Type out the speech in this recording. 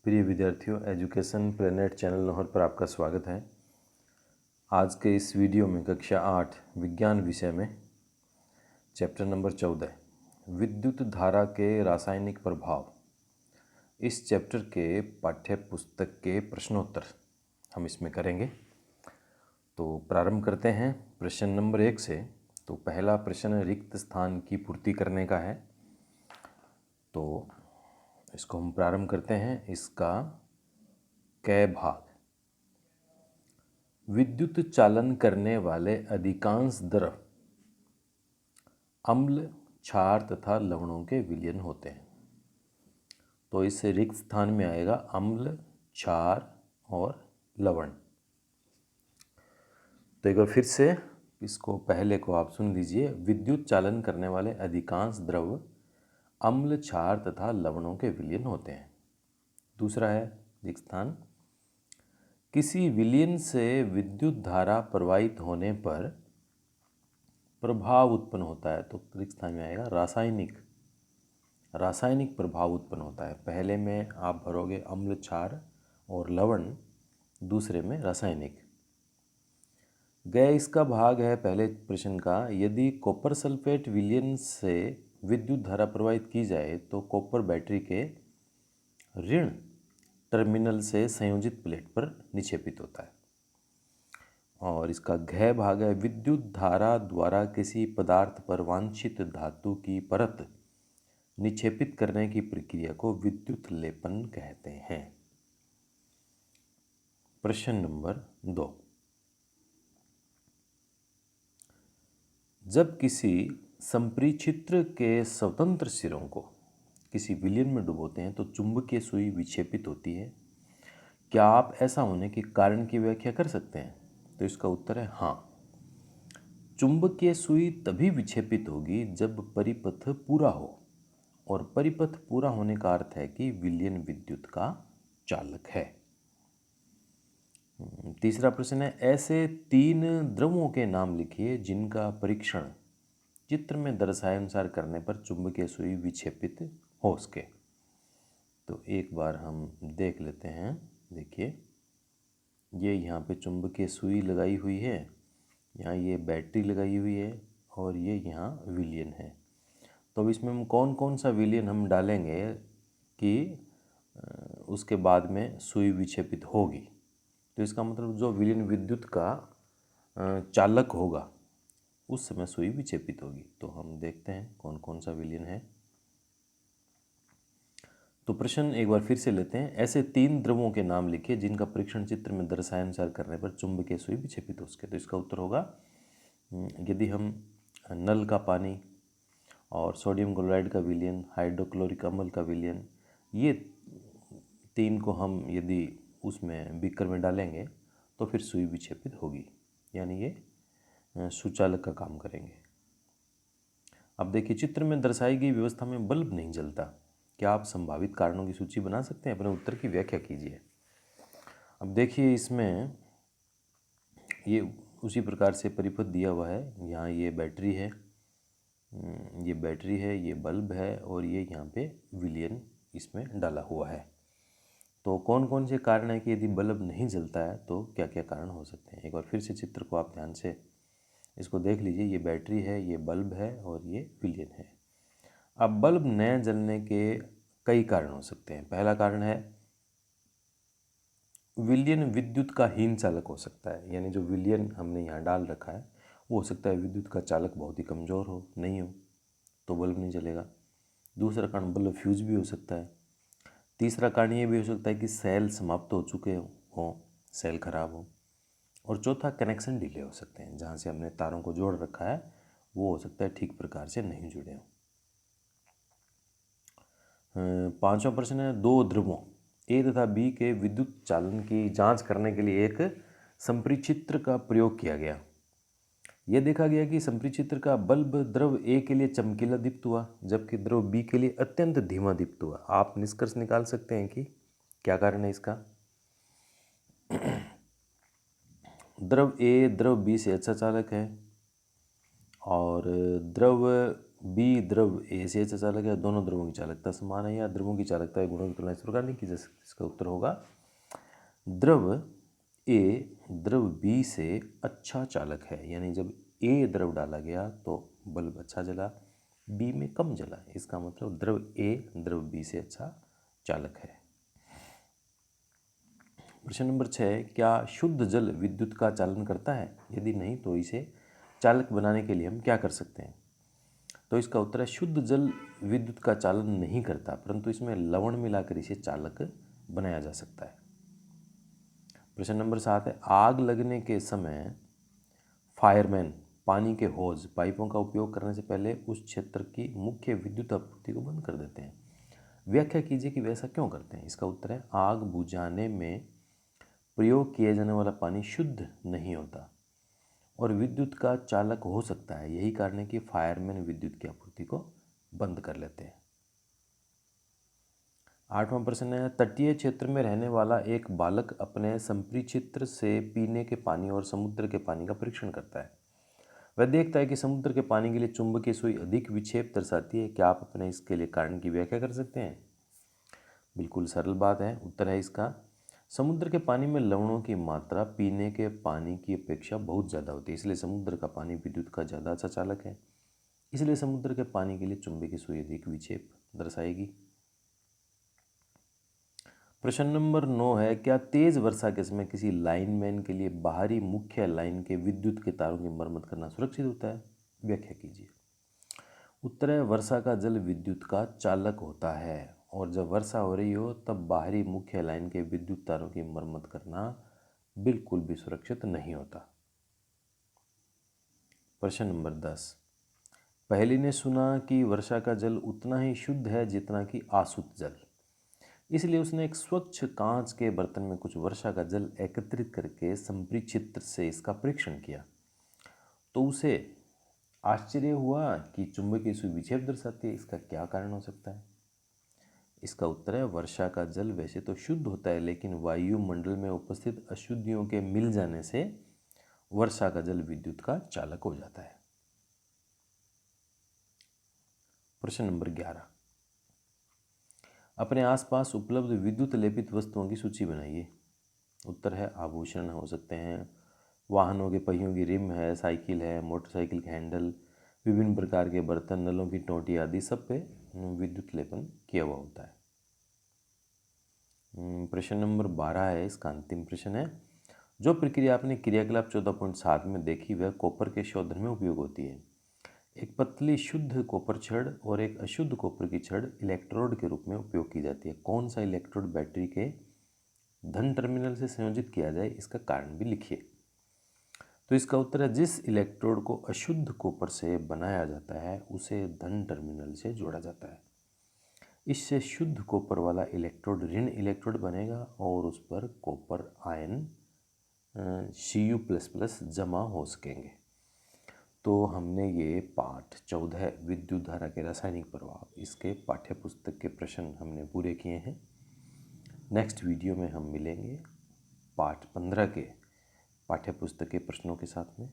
प्रिय विद्यार्थियों, education planet channel Lahore पर आपका स्वागत है। आज के इस वीडियो में कक्षा 8 विज्ञान विषय में चैप्टर नंबर 14 विद्युत धारा के रासायनिक प्रभाव, इस चैप्टर के पाठ्य पुस्तक के प्रश्नोत्तर हम इसमें करेंगे। तो प्रारंभ करते हैं प्रश्न नंबर 1 से। तो पहला प्रश्न रिक्त स्थान की पूर्ति करने का है। तो इसको हम प्रारंभ करते हैं। इसका क भाग, विद्युत चालन करने वाले अधिकांश द्रव अम्ल, क्षार तथा लवणों के विलयन होते हैं। तो इस रिक्त स्थान में आएगा अम्ल, क्षार और लवण। तो एक बार फिर से इसको पहले को आप सुन लीजिए। विद्युत चालन करने वाले अधिकांश द्रव अम्ल, क्षार तथा लवणों के विलयन होते हैं। दूसरा है रिक्त स्थान, किसी विलयन से विद्युत धारा प्रवाहित होने पर प्रभाव उत्पन्न होता है। तो रिक्त स्थान में आएगा रासायनिक प्रभाव उत्पन्न होता है। पहले में आप भरोगे अम्ल, क्षार और लवण, दूसरे में रासायनिक। इसका भाग है पहले प्रश्न का, यदि कॉपर सल्फेट विलयन से विद्युत धारा प्रवाहित की जाए तो कॉपर बैटरी के ऋण टर्मिनल से संयोजित प्लेट पर निक्षेपित होता है। और इसका भाग है, विद्युत धारा द्वारा किसी पदार्थ पर वांछित धातु की परत निक्षेपित करने की प्रक्रिया को विद्युत लेपन कहते हैं। प्रश्न नंबर 2, जब किसी संपरिक्षित्र के स्वतंत्र सिरों को किसी विलयन में डुबोते हैं तो चुंबकीय सुई विक्षेपित होती है। क्या आप ऐसा होने के कारण की व्याख्या कर सकते हैं? तो इसका उत्तर है हाँ। चुंबकीय सुई तभी विक्षेपित होगी जब परिपथ पूरा हो, और परिपथ पूरा होने का अर्थ है कि विलयन विद्युत का चालक है। तीसरा प्रश्न है, ऐसे 3 द्रवों के नाम लिखिए जिनका परीक्षण चित्र में दर्शाए अनुसार करने पर चुंबकीय सुई विक्षेपित हो सके। तो एक बार हम देख लेते हैं। देखिए, ये यहाँ पे चुंबकीय सुई लगाई हुई है, यहाँ ये बैटरी लगाई हुई है और ये यहाँ विलयन है। तो अब इसमें हम कौन कौन सा विलयन हम डालेंगे कि उसके बाद में सुई विक्षेपित होगी। तो इसका मतलब जो विलयन विद्युत का चालक होगा उस समय सुई विक्षेपित होगी। तो हम देखते हैं कौन कौन सा विलयन है। तो प्रश्न एक बार फिर से लेते हैं। ऐसे 3 द्रवों के नाम लिखिए जिनका परीक्षण चित्र में दर्शाए अनुसार करने पर चुंबकीय सुई विक्षेपित हो सके। तो इसका उत्तर होगा, यदि हम नल का पानी और सोडियम क्लोराइड का विलयन, हाइड्रोक्लोरिक अम्ल का विलयन, ये 3 को हम यदि उसमें बीकर में डालेंगे तो फिर सुई विक्षेपित होगी, यानी ये सुचालक का काम करेंगे। अब देखिए, चित्र में दर्शाई गई व्यवस्था में बल्ब नहीं जलता। क्या आप संभावित कारणों की सूची बना सकते हैं? अपने उत्तर की व्याख्या कीजिए। अब देखिए, इसमें ये उसी प्रकार से परिपथ दिया हुआ है। यहाँ ये बैटरी है, ये बल्ब है और ये यहाँ पे विलयन इसमें डाला हुआ है। तो कौन कौन से कारण है कि यदि बल्ब नहीं जलता है तो क्या क्या कारण हो सकते हैं। एक बार फिर से चित्र को आप ध्यान से इसको देख लीजिए। ये बैटरी है, ये बल्ब है और ये विलयन है। अब बल्ब न जलने के कई कारण हो सकते हैं। पहला कारण है, विलयन विद्युत का हीन चालक हो सकता है, यानी जो विलयन हमने यहाँ डाल रखा है वो हो सकता है विद्युत का चालक बहुत ही कमज़ोर हो, नहीं हो, तो बल्ब नहीं जलेगा। दूसरा कारण, बल्ब फ्यूज भी हो सकता है। तीसरा कारण ये भी हो सकता है कि सेल समाप्त हो चुके हों, सेल खराब हो। और चौथा, कनेक्शन डिले हो सकते हैं, जहाँ से हमने तारों को जोड़ रखा है वो हो सकता है ठीक प्रकार से नहीं जुड़े हों। 5वां प्रश्न है, 2 द्रवों ए तथा बी के विद्युत चालन की जांच करने के लिए एक संपरिचित्र का प्रयोग किया गया। यह देखा गया कि संपरिचित्र का बल्ब द्रव ए के लिए चमकीला दीप्त हुआ जबकि द्रव बी के लिए अत्यंत धीमा दीप्त हुआ। आप निष्कर्ष निकाल सकते हैं कि क्या कारण है इसका। द्रव ए द्रव बी से अच्छा चालक है और द्रव बी द्रव ए से अच्छा चालक है, दोनों द्रवों की चालकता समान है, या द्रवों की चालकता गुणों की तुलना इस प्रकार नहीं की जा सकती। इसका उत्तर होगा द्रव ए द्रव बी से अच्छा चालक है, यानी जब ए द्रव डाला गया तो बल्ब अच्छा जला, बी में कम जला। इसका मतलब द्रव ए द्रव बी से अच्छा चालक है। प्रश्न नंबर 6, क्या शुद्ध जल विद्युत का चालन करता है? यदि नहीं तो इसे चालक बनाने के लिए हम क्या कर सकते हैं? तो इसका उत्तर है शुद्ध जल विद्युत का चालन नहीं करता, परंतु इसमें लवण मिलाकर इसे चालक बनाया जा सकता है। प्रश्न नंबर 7 है, आग लगने के समय फायरमैन पानी के होज पाइपों का उपयोग करने से पहले उस क्षेत्र की मुख्य विद्युत आपूर्ति को बंद कर देते हैं। व्याख्या कीजिए कि वे ऐसा क्यों करते हैं। इसका उत्तर है आग बुझाने में प्रयोग किया जाने वाला पानी शुद्ध नहीं होता और विद्युत का चालक हो सकता है। यही कारण है कि फायरमैन विद्युत की आपूर्ति को बंद कर लेते हैं। 8वां प्रश्न है, तटीय क्षेत्र में रहने वाला एक बालक अपने संपरिचित्र से पीने के पानी और समुद्र के पानी का परीक्षण करता है। वह देखता है कि समुद्र के पानी के लिए चुंबकीय सुई अधिक विक्षेप दर्शाती है। क्या आप अपने इसके लिए कारण की व्याख्या कर सकते हैं? बिल्कुल सरल बात है। उत्तर है इसका समुद्र के पानी में लवणों की मात्रा पीने के पानी की अपेक्षा बहुत ज़्यादा होती है, इसलिए समुद्र का पानी विद्युत का ज़्यादा अच्छा चालक है। इसलिए समुद्र के पानी के लिए चुंबकीय सुई अधिक विक्षेप दर्शाएगी। प्रश्न नंबर 9 है, क्या तेज वर्षा के समय किसी लाइनमैन के लिए बाहरी मुख्य लाइन के विद्युत के तारों की मरम्मत करना सुरक्षित होता है? व्याख्या कीजिए। उत्तर है वर्षा का जल विद्युत का चालक होता है और जब वर्षा हो रही हो तब बाहरी मुख्य लाइन के विद्युत तारों की मरम्मत करना बिल्कुल भी सुरक्षित नहीं होता। प्रश्न नंबर 10, पहली ने सुना कि वर्षा का जल उतना ही शुद्ध है जितना कि आसुत जल, इसलिए उसने एक स्वच्छ कांच के बर्तन में कुछ वर्षा का जल एकत्रित करके संपरिचित्र से इसका परीक्षण किया। तो उसे आश्चर्य हुआ कि चुंबकीय सुई विक्षेप दर्शाती है। इसका क्या कारण हो सकता है? इसका उत्तर है वर्षा का जल वैसे तो शुद्ध होता है, लेकिन वायुमंडल में उपस्थित अशुद्धियों के मिल जाने से वर्षा का जल विद्युत का चालक हो जाता है। प्रश्न नंबर 11, अपने आसपास उपलब्ध विद्युत लेपित वस्तुओं की सूची बनाइए। उत्तर है आभूषण हो सकते हैं, वाहनों के पहियों की रिम है, साइकिल है, मोटरसाइकिल के हैंडल, विभिन्न प्रकार के बर्तन, नलों की टोंटी आदि सब पे विद्युत लेपन किया हुआ होता है। प्रश्न नंबर 12 है, इसका अंतिम प्रश्न है, जो प्रक्रिया आपने क्रियाकलाप 14.7 में देखी वह कॉपर के शोधन में उपयोग होती है। एक पतली शुद्ध कॉपर छड़ और एक अशुद्ध कॉपर की छड़ इलेक्ट्रोड के रूप में उपयोग की जाती है। कौन सा इलेक्ट्रोड बैटरी के धन टर्मिनल से संयोजित किया जाए, इसका कारण भी लिखिए। तो इसका उत्तर है जिस इलेक्ट्रोड को अशुद्ध कॉपर से बनाया जाता है उसे धन टर्मिनल से जोड़ा जाता है। इससे शुद्ध कॉपर वाला इलेक्ट्रोड ऋण इलेक्ट्रोड बनेगा और उस पर कॉपर आयन Cu++ जमा हो सकेंगे। तो हमने ये पाठ 14 विद्युत धारा के रासायनिक प्रभाव इसके पाठ्य पुस्तक के प्रश्न हमने पूरे किए हैं। नेक्स्ट वीडियो में हम मिलेंगे पाठ 15 के पाठ्य पुस्तक के प्रश्नों के साथ में।